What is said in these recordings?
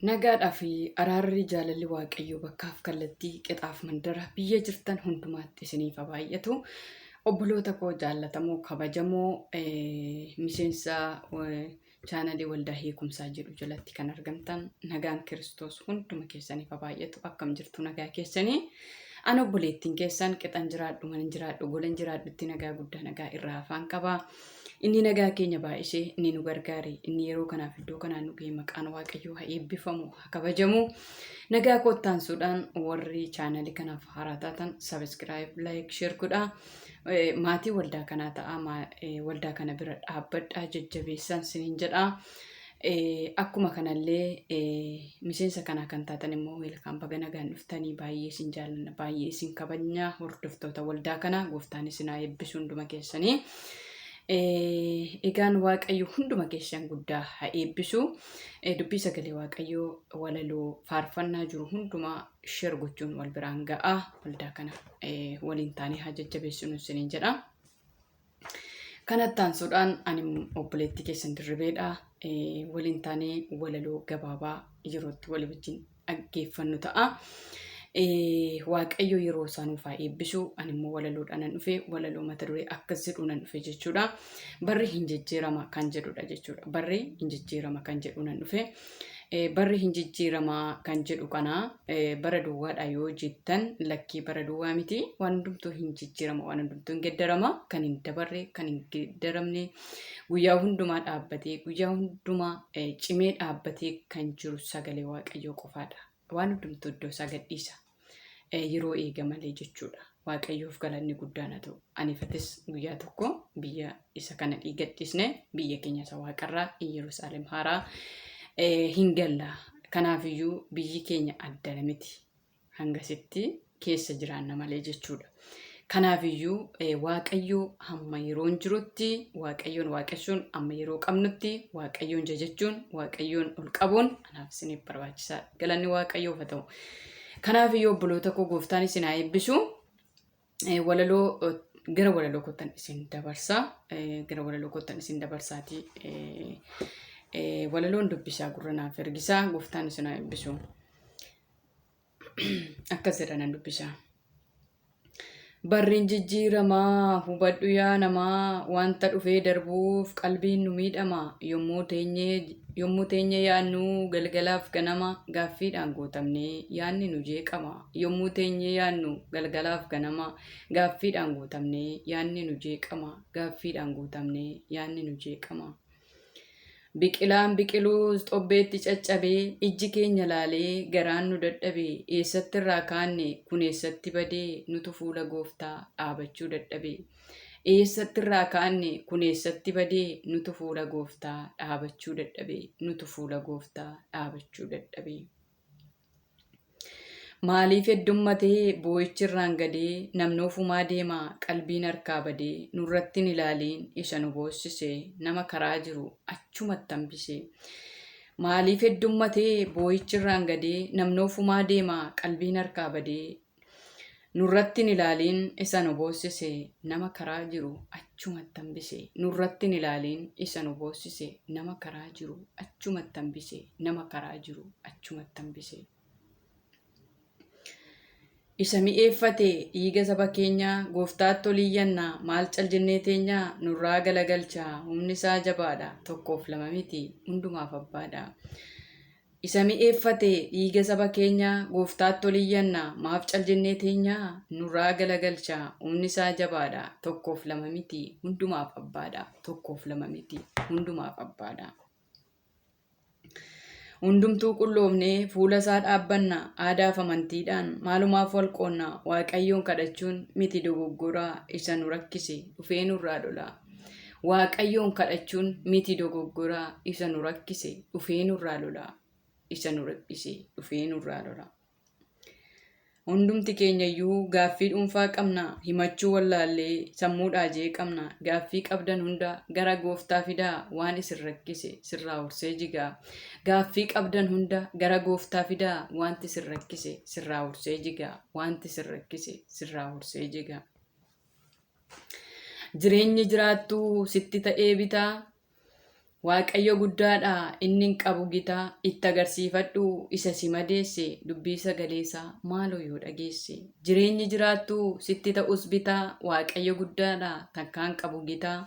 Nagaadhaa fi araarri jaalalli waaqayyoo bakkaaf kallattii qixaaf mandara biyya jirtan hundumaatti isiniif haa baay'atu. Obboloota koo jaallatamoo kabajamoo miseensa chaanalii waldaa hiikumsaa jedhu jalatti kan argamtan nagaan Kiristoos hunduma keessaniif haa baay'atu. Akkam jirtu nagaa keessanii? Ani obboleettiin keessan qixan jiraadhu manan jiraadhu golan jiraadhutti nagaa guddaa nagaa irraa afaan qaba. Inni nagaa keenya baay'isee inni nu gargaare inni yeroo kanaaf iddoo kanaan nu ga'e maqaan waaqayyoo haa eebbifamu haa kabajamu. Nagaa kottaansuudhaan warri chaanalii kanaaf haaraa taatan subscribe like share godha. Maatii waldaa kanaa ta'a waldaa kana bira dhaabbadhaa jajjabeessan siniin jedha. Akkuma kanallee miseensa kanaa kan taatan immoo welcome baga nagaan dhuftanii baay'ee isin jaalladha baay'ee isin kabajna hordoftoota waldaa kana gooftaan isin haa eebbisu hunduma keessanii. Egaan waaqayyo hunduma keessan guddaa haa eebbisu. Dubbii sagalee waaqayyoo walaloo faarfannaa jiru hundumaa share gochuun wal biraan ga'a. Waldaa kana waliin taanee haa jajjabeessinu isiniin jedha. Kanatti aansuudhaan ani obboleettii keessan Diribeedha. Waliin taanee walaloo gabaabaa yerootti walii wajjin dhaggeeffannu ta'a. Waaqayyo yeroo isaanuuf haa eebbisu. Ani immoo walaloodhaan dhufe walaloo mata duree akkas jedhuun dhufe jechuudha. Barri hin jijjiirama kan jedhudha jechuudha. Barri hin jijjiirama kan jedhuun dhufe. Barri hin jijjiirama kan jedhu kana bara duwwaadha yoo jettan lakkii bara duwwaa miti. Waan hundumtuu hin jijjiirama waan hundumtuu hin geddarama kan hin dabarre kan hin geddaramne guyyaa hundumaa dhaabbatee guyyaa hundumaa cimee dhaabbatee kan jiru sagalee waaqayyoo qofaadha. Waan hundumtuu iddoo isaa gadhiisa. Yeroo eega malee jechuudha. Waaqayyoof galanni guddaan haa ta'u. Aniifatis guyyaa tokko biyya isa kana dhiigadhiisne biyya keenya isa waaqarraa Yerusaalem haaraa hin galla. Kanaafiyyuu biyyi keenya adda miti. Hangasitti keessa jiraanna malee jechuudha. Kanaafiyyuu waaqayyoo hamma yeroon jirutti waaqayyoon waaqessuun amma yeroo qabnutti waaqayyoon jajachuun waaqayyoon ol qabuun anaaf isiniif barbaachisaadha. Galanni waaqayyoof haa ta'u. Kanaafiyyuu obboloota koo gooftaan isin haa eebbisu. Walaloo gara walaloo kottan isin dabarsa. Gara walaloo kottan isin dabarsaati. Walaloon dubbisaa gurra naaf ergisaa gooftaan isin haa eebbisu. Akkas jedhanan dubbisaa. Barriin jijjiiramaa hubadhu yaa namaa wanta dhufee darbuuf qalbiin nu miidhama yommuu teenye yaannu galgalaaf ganama gaaffiidhaan guutamnee yaanni nu jeeqama yommuu teenye yaannu galgalaaf ganama gaaffiidhaan guutamnee yaanni nu jeeqama gaaffiidhaan guutamnee yaanni nu jeeqama. Biqilaan biqiluus xobbeetti caccabee ijji keenya laalee garaan nu dadhabee eessatti irraa kaanne kun eessatti badee nutu fuula gooftaa dhaabachuu dadhabee eessatti irraa kaanne kun eessatti badee nutu fuula gooftaa dhaabachuu dadhabee nutu fuula gooftaa dhaabachuu dadhabee. Maaliif heddummatee boo'ichi irraan gadee namni ofumaa deemaa qalbiin harkaa badee nurratti hin ilaaliin isa nu boossisee nama karaa jiru achumatti hambisee. Maaliif heddummatee boo'ichi irraan gadee namni ofumaa deemaa qalbiin harkaa badee nurratti hin ilaaliin isa nu boossisee nama karaa jiru achumatti hambisee. Nurratti hin ilaaliin isa nu boossisee nama karaa jiru achumatti hambisee nama karaa jiru achumatti hambisee. Isa mi'eeffatee dhiiga saba keenyaa gooftaatti ol iyyannaa maal cal jennee teenyaa nurraa galagalchaa humni isaa jabaadha tokkoof lama miti hundumaaf abbaadha. Isa mi'eeffatee dhiiga saba keenyaa gooftaatti ol iyyannaa maaf cal jennee teenyaa nurraa galagalchaa humni isaa jabaadha tokkoof lama miti hundumaaf abbaadha tokkoof lama miti hundumaaf abbaadha. Hundumtuu qulloofnee fuula isaa dhaabbanna aadaaf amantiidhaan maalumaaf wal qoonna waaqayyoon kadhachuun miti dogoggoraa isa nu rakkise dhufee nurraa lola. Waaqayyoon kadhachuun miti dogoggoraa isa nu rakkise dhufee nurraa lola. Isa nu rakkise dhufee nurraa lola. Hundumti keenya iyyuu gaaffii dhuunfaa qabna himachuu wallaallee sammuudhaa jeeqamna gaaffii qabdan hunda gara gooftaa fidaa waan isin rakkise sirraa horsee jigaa. Gaaffii qabdan hunda gara gooftaa fidaa wanti isin rakkise sirraa horsee jigaa wanti isin rakkise sirraa horsee jigaa. Jireenyi jiraattuu sitti ta'ee bitaa Waaqayyo guddaadha inni qabu gitaa itti agarsiifadhu isa si madeesse dubbii sagaleesaa maaloo yoo dhageesse. Jireenyi jiraattu sitti ta'us bitaa Waaqayyo guddaadha takkaan qabu gitaa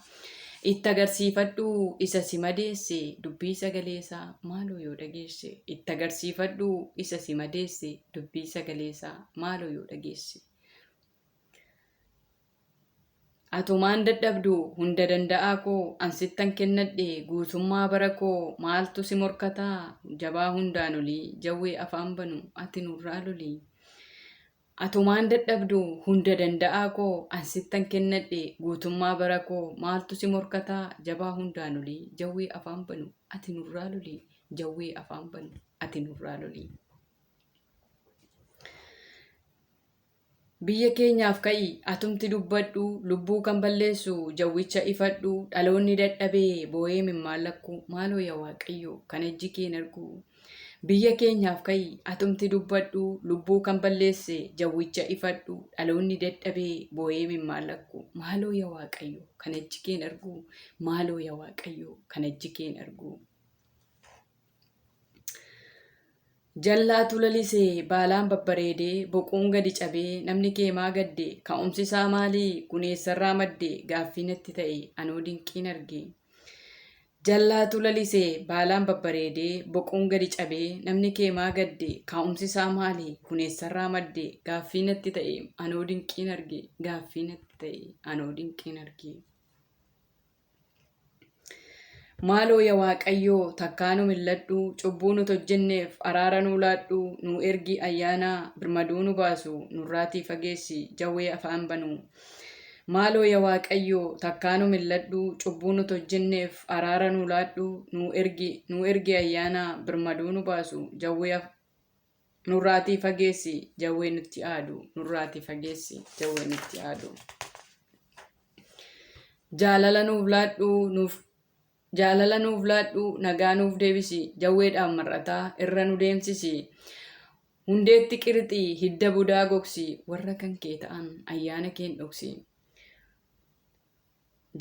itti agarsiifadhu isa si madeesse dubbii sagaleesaa maaloo yoo dhageesse. Itti agarsiifadhu isa si madeesse dubbii sagaleesaa maaloo yoo dhageesse. Atumaan dadhabdu hunda danda'aa koo ansittan kennadhe guutummaa bara koo maaltu si morkataa jabaa hundaan olii jawwee afaan banu ati nurraa lolii. Atumaan dadhabdu hunda danda'aa koo ansittan kennadhe guutummaa bara koo maaltu si morkataa jabaa hundaan olii jawwee afaan banu ati nurraa lolii jawwee afaan banu ati nurraa lolii. Biyya keenyaaf ka'i atumti dubbadhu lubbuu kan balleessu jawwicha ifadhu dhaloonni dadhabee boo'ee mimmaallakku maaloo yaa Waaqayyo kan ejji keen argu. Biyya keenyaaf ka'i atumti dubbadhu lubbuu kan balleesse jawwicha ifadhu dhaloonni dadhabee boo'ee mimmaallakku maaloo yaa Waaqayyo kan ejji keen argu maaloo yaa Waaqayyo kan ejji keen argu. Jallaatu lalisee baalaan babbareedee boquun gadi cabee namni kee maa gadde ka'umsi isaa maalii kuneessarraa madde gaaffii natti ta'e anoo dinqiin arge. Jallaatu lalisee baalaan babbareedee boquun gadi cabee namni kee maa gadde ka'umsi isaa maalii kuneessarraa madde gaaffii natti ta'e anoo dinqiin arge gaaffii natti ta'e anoo dinqiin arge. Maaloo yaa Waaqayyoo takkaa nu milladhu cubbuu nuti hojjenneef araara nuu laadhu nu ergi ayyaanaa birmaduu nu baasu nurraatii fageessi jawwee afaan banu. Maaloo yaa Waaqayyoo takkaa nu milladhu cubbuu nuti hojjenneef araara nuu laadhu nu ergi ayyaanaa birmaduu nu baasu jawwee nurraatii fageessi jawwee nutti aadu nurraatii fageessi jawwee nutti aadu. Jaalala nuuf laadhu nagaa nuuf deebisi jawweedhaan mar'ataa irra nu deemsisi. Hundeetti qirixii hidda budaa goksi warra kan kee ta'an ayyaana keen dhoksi.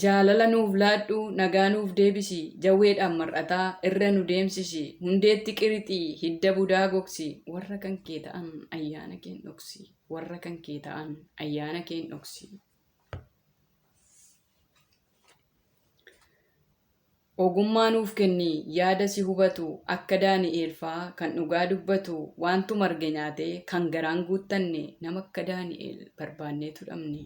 Jaalala nuuf laadhu nagaa nuuf deebisi jawweedhaan mar'ataa irra nu deemsisi. Hundeetti qirixii hidda budaa goksi warra kan kee ta'an ayyaana keen dhoksi warra kan kee ta'an ayyaana keen dhoksi. Ogummaa nuuf kenni yaada si hubatu akka Daani'eel faa kan dhugaa dubbatu wantu marge nyaatee kan garaan guuttanne nama akka Daani'eel barbaanneetu dhabne.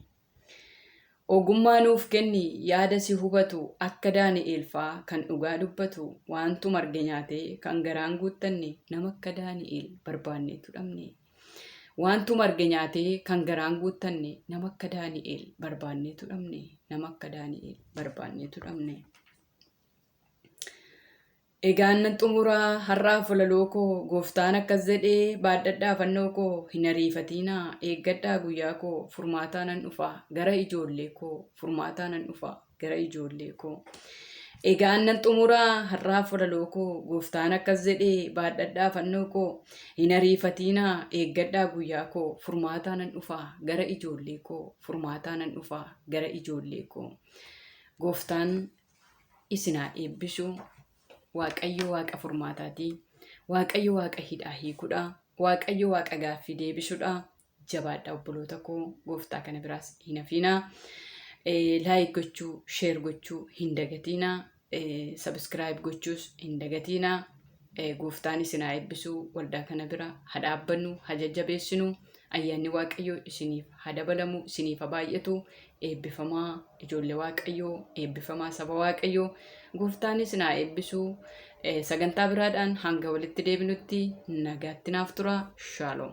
Ogummaa nuuf kenni yaada si hubatu akka Daani'eel faa kan dhugaa dubbatu wantu marge nyaatee kan garaan guuttanne nama akka Daani'eel barbaanneetu dhabne. Wantu marge nyaatee kan garaan guuttanne nama akka Daani'eel barbaanneetu dhabne nama akka Daani'eel barbaanneetu dhabne. Egaan nan xumuraa har'aaf walaloo koo gooftaan akkas jedhee baadhadhaa fannoo koo hin ariifatinaa eeggadhaa guyyaa koo furmaataa nan dhufa gara ijoollee koo furmaataa nan dhufa gara ijoollee koo. Egaan nan xumuraa har'aaf walaloo koo gooftaan akkas jedhee baadhadhaa fannoo koo hin ariifatinaa eeggadhaa guyyaa koo furmaataa nan dhufa gara ijoollee koo furmaataa nan dhufa gara ijoollee koo. Gooftaan isinaa eebbisu. Waaqayyo waaqa furmaataati. Waaqayyo waaqa hidhaa hiikuudha. Waaqayyo waaqa gaaffii deebisuudha. Jabaadhaa obboloota koo gooftaa kana biraas hin hafiinaa. Laayik gochuu, sheer gochuu hin dagatiinaa. Sabskiraayib gochuus hin dagatiinaa. Gooftaan isinaa eebbisuu waldaa kana bira haa dhaabbannu haa jajjabeessinu. Ayyaanni Waaqayyoo isiniif haa dabalamu isiniif haa baay'atu. Eebbifamaa ijoollee Waaqayyoo eebbifamaa saba Waaqayyoo. Gooftaan isinaa eebbisuu. Sagantaa biraadhaan hanga walitti deebinutti nagaatti naaf tura. Shaaloom.